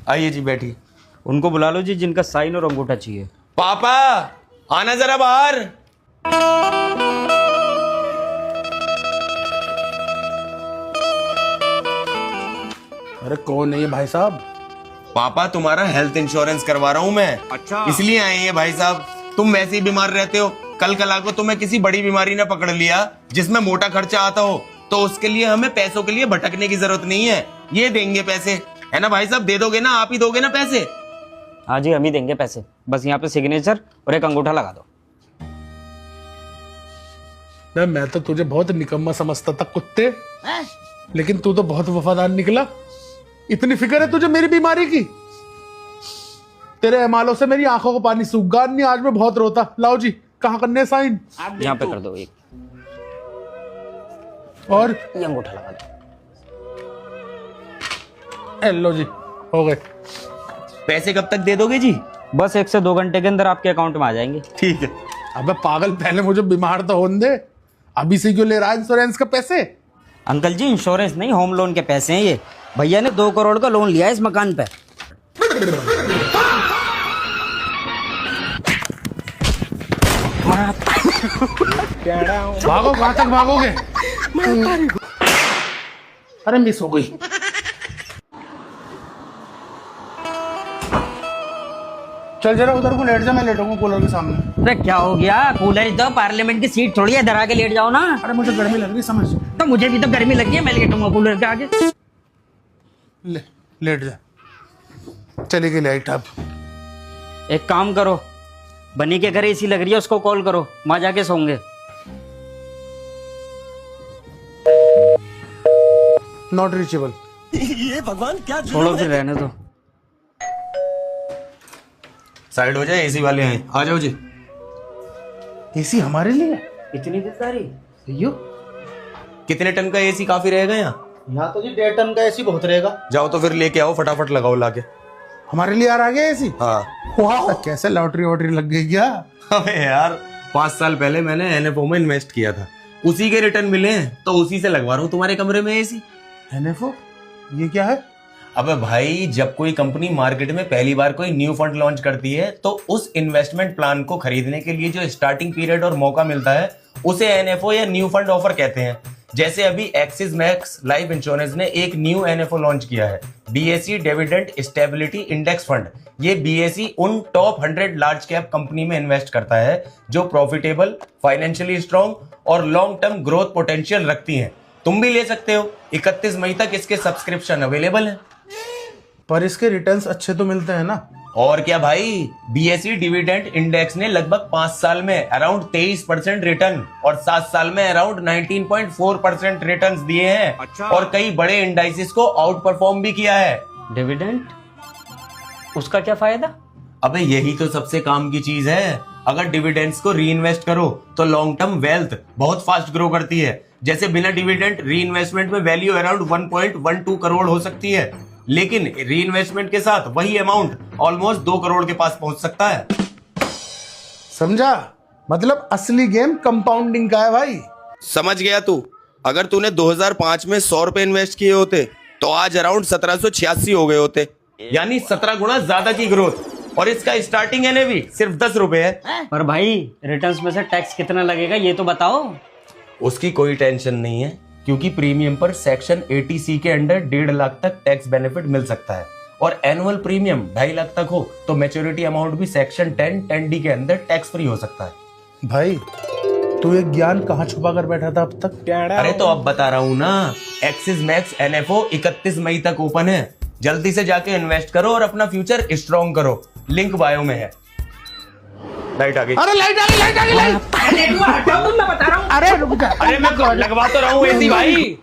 आइए जी बैठिए। उनको बुला लो जी जिनका साइन और अंगूठा चाहिए। पापा आना जरा बाहर। अरे कौन है ये भाई साहब? पापा तुम्हारा हेल्थ इंश्योरेंस करवा रहा हूँ मैं। अच्छा। इसलिए आए हैं भाई साहब। तुम वैसे ही बीमार रहते हो, कल कला को तुम्हें किसी बड़ी बीमारी ने पकड़ लिया जिसमें मोटा खर्चा आता हो, तो उसके लिए हमें पैसों के लिए भटकने की जरूरत नहीं है। ये देंगे पैसे, है ना भाई साहब? दे दोगे ना? आप ही दोगे ना पैसे? हाँ जी हम ही देंगे पैसे, बस यहाँ पे सिग्नेचर और एक अंगूठा लगा दो। मैं तो तुझे बहुत निकम्मा समझता था कुत्ते, लेकिन तू तो बहुत वफादार निकला। इतनी फिक्र है तुझे मेरी बीमारी की? तेरे अमालों से मेरी आंखों को पानी सूख गया। नहीं आज मैं बहुत रोता। लाओ जी, कहाँ करने साइन? यहाँ पे कर दो एक, और ये अंगूठा लगा दो। लो जी, हो गए। पैसे कब तक दे दोगे जी? बस 1 से 2 घंटे के अंदर आपके अकाउंट में आ जाएंगे। ठीक है। अबे पागल, पहले मुझे बीमार तो होने दे। अभी से क्यों ले रहा है इंश्योरेंस के पैसे? अंकल जी इंश्योरेंस नहीं, होम लोन के पैसे हैं ये। भैया ने 2 करोड़ का लोन लिया है इस मकान पे। भागो, कहां तक भागोगे? अरे मिस हो गई। चल जरा उधर को लेट जा, मैं लेटूंगा कूलर के सामने। अरे क्या हो गया? कूलर तो पार्लियामेंट की सीट थोड़ी है, इधर आके लेट जाओ ना। अरे मुझे गर्मी लग रही, समझ। तो मुझे भी तो गर्मी लगी है, मैं लेटूंगा कूलर के आगे। लेट जा। चली गई लाइट। अब एक काम करो, बनी के घर एसी लग रही है, उसको कॉल करो, वहां जाके सोंगे। Not reachable. ये भगवान क्या छोड़ो फिर, रहने दो। साइड हो जाए, एसी वाले हैं। आ जाओ जी। एसी हमारे लिए? इतनी दिलदारी? यो कितने टन का एसी काफी रहेगा यहाँ? यहाँ तो जी 1.5 टन का एसी बहुत रहेगा। जाओ तो फिर लेके आओ, फटाफट लगाओ लाके। हमारे लिए आ गया एसी? हाँ। वाह, कैसे लॉटरी वॉटरी लग गई क्या? अबे यार 5 साल पहले मैंने एनएफओ में इन्वेस्ट किया था, उसी के रिटर्न मिले हैं, तो उसी से लगवा रहा हूँ तुम्हारे कमरे में एसी। एनएफओ? ये क्या है? अबे भाई, जब कोई कंपनी मार्केट में पहली बार कोई न्यू फंड लॉन्च करती है, तो उस इन्वेस्टमेंट प्लान को खरीदने के लिए जो स्टार्टिंग पीरियड और मौका मिलता है, उसे एनएफओ या न्यू फंड ऑफर कहते हैं। जैसे अभी एक्सिस मैक्स लाइफ इंश्योरेंस ने एक न्यू एनएफओ लॉन्च किया है, BSE dividend stability index fund. ये बीएसई उन टॉप 100 लार्ज कैप कंपनी में इन्वेस्ट करता है जो प्रॉफिटेबल, फाइनेंशियली स्ट्रांग और लॉन्ग टर्म ग्रोथ पोटेंशियल रखती हैं। तुम भी ले सकते हो। 31 मई तक इसके सब्सक्रिप्शन अवेलेबल हैं। पर इसके रिटर्न्स अच्छे तो मिलते हैं ना? और क्या भाई, बीएसई डिविडेंड इंडेक्स ने लगभग 5 साल में अराउंड 23% रिटर्न और 7 साल में अराउंड 19.4% रिटर्न्स दिए हैं। अच्छा। और कई बड़े इंडाइसिस को आउट परफॉर्म भी किया है। डिविडेंड, उसका क्या फायदा? अबे यही तो सबसे काम की चीज है। अगर डिविडेंड्स को री इन्वेस्ट करो तो लॉन्ग टर्म वेल्थ बहुत फास्ट ग्रो करती है। जैसे बिना डिविडेंड री इन्वेस्टमेंट में वैल्यू अराउंड 1.12 करोड़ हो सकती है, लेकिन री इन्वेस्टमेंट के साथ वही अमाउंट ऑलमोस्ट 2 करोड़ के पास पहुंच सकता है। समझा? मतलब असली गेम कंपाउंडिंग का है भाई। समझ गया तू? अगर तूने 2005 में 100 रुपए इन्वेस्ट किए होते तो आज अराउंड 1786 हो गए होते, यानी 17 गुना ज्यादा की ग्रोथ। और इसका स्टार्टिंग एनएवी सिर्फ 10 रुपए है। पर भाई रिटर्न्स में से टैक्स कितना लगेगा ये तो बताओ। उसकी कोई टेंशन नहीं है, क्योंकि प्रीमियम पर सेक्शन 80C के अंडर 1.5 लाख तक टैक्स बेनिफिट मिल सकता है। और एनुअल प्रीमियम 2.5 लाख तक हो तो मैच्योरिटी अमाउंट भी सेक्शन 10D के अंदर टैक्स फ्री हो सकता है। भाई तू ये ज्ञान कहाँ छुपा कर बैठा था अब तक? अरे तो अब बता रहा हूँ ना। एक्सिस मैक्स एनएफओ 31 मई तक ओपन है। जल्दी से जाके इन्वेस्ट करो और अपना फ्यूचर स्ट्रॉन्ग करो। लिंक बायो में है। लाइट आ गई। अरे लाइट आ गई, लाइट आ गई, लाइट। मैं बता रहा हूँ। अरे रुक जा। अरे मैं लगवा तो रहा हूँ एसी भाई।